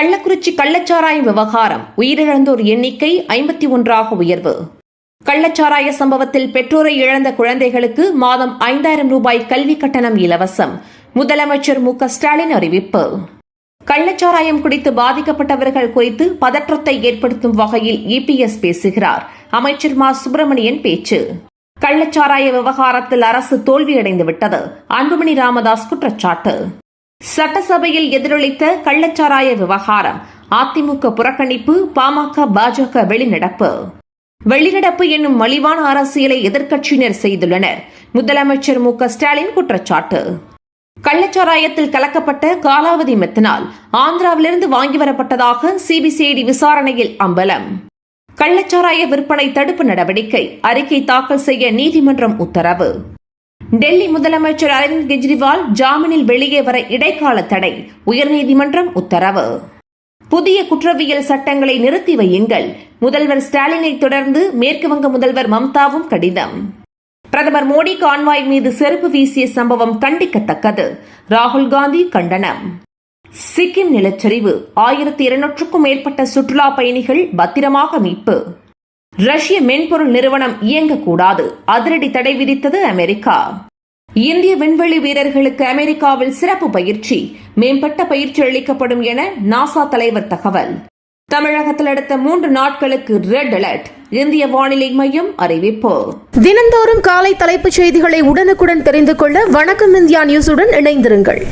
கள்ளக்குறிச்சி கள்ளச்சாராய விவகாரம் உயிரிழந்தோர் எண்ணிக்கை 51 உயர்வு. கள்ளச்சாராய சம்பவத்தில் பெற்றோரை இழந்த குழந்தைகளுக்கு மாதம் 5000 ரூபாய் கல்வி கட்டணம் இலவசம். முதலமைச்சர் மு.க.ஸ்டாலின் அறிவிப்பு. கள்ளச்சாராயம் குடித்து பாதிக்கப்பட்டவர்கள் குறித்து பதற்றத்தை ஏற்படுத்தும் வகையில் இபிஎஸ் பேசுகிறார். அமைச்சர் மா சுப்பிரமணியன் பேச்சு. கள்ளச்சாராய விவகாரத்தில் அரசு தோல்வியடைந்துவிட்டது. அன்புமணி ராமதாஸ் குற்றச்சாட்டு. சட்டசபையில் எதிரொலித்த கள்ளச்சாராய விவகாரம். அதிமுக புறக்கணிப்பு, பாமக பாஜக வெளிநடப்பு என்னும் மலிவான அரசியலை எதிர்க்கட்சியினர் செய்துள்ளனர். முதலமைச்சர் மு.க.ஸ்டாலின் குற்றச்சாட்டு. கள்ளச்சாராயத்தில் கலக்கப்பட்ட காலாவதி மெத்தனால் ஆந்திராவிலிருந்து வாங்கி வரப்பட்டதாக சிபிசிஐடி விசாரணையில் அம்பலம். கள்ளச்சாராய விற்பனை தடுப்பு நடவடிக்கை அறிக்கை தாக்கல் செய்ய நீதிமன்றம் உத்தரவு. டெல்லி முதலமைச்சர் அரவிந்த் கெஜ்ரிவால் ஜாமீனில் வெளியே வர இடைக்கால தடை. உயர்நீதிமன்றம் உத்தரவு. புதிய குற்றவியல் சட்டங்களை நிறுத்தி வையுங்கள். முதல்வர் ஸ்டாலினை தொடர்ந்து மேற்குவங்க முதல்வர் மம்தாவும் கடிதம். பிரதமர் மோடி கான்வாய் மீது செருப்பு வீசிய சம்பவம் கண்டிக்கத்தக்கது. ராகுல் காந்தி கண்டனம். சிக்கிம் நிலச்சரிவு. 1200க்கும் மேற்பட்ட சுற்றுலா பயணிகள் பத்திரமாக மீட்பு. ரஷ்ய மென்பொருள் நிறுவனம் இயங்கக்கூடாது. அதிரடி தடை விதித்தது அமெரிக்கா. இந்திய விண்வெளி வீரர்களுக்கு அமெரிக்காவில் சிறப்பு பயிற்சி. மேம்பட்ட பயிற்சி அளிக்கப்படும் என நாசா தலைவர் தகவல். தமிழகத்தில் அடுத்த 3 நாட்களுக்கு ரெட் அலர்ட். இந்திய வானிலை மையம் அறிவிப்பு. தினந்தோறும் காலை தலைப்புச் செய்திகளை உடனுக்குடன் தெரிந்து கொள்ள வணக்கம் இந்தியா நியூஸுடன் இணைந்திருங்கள்.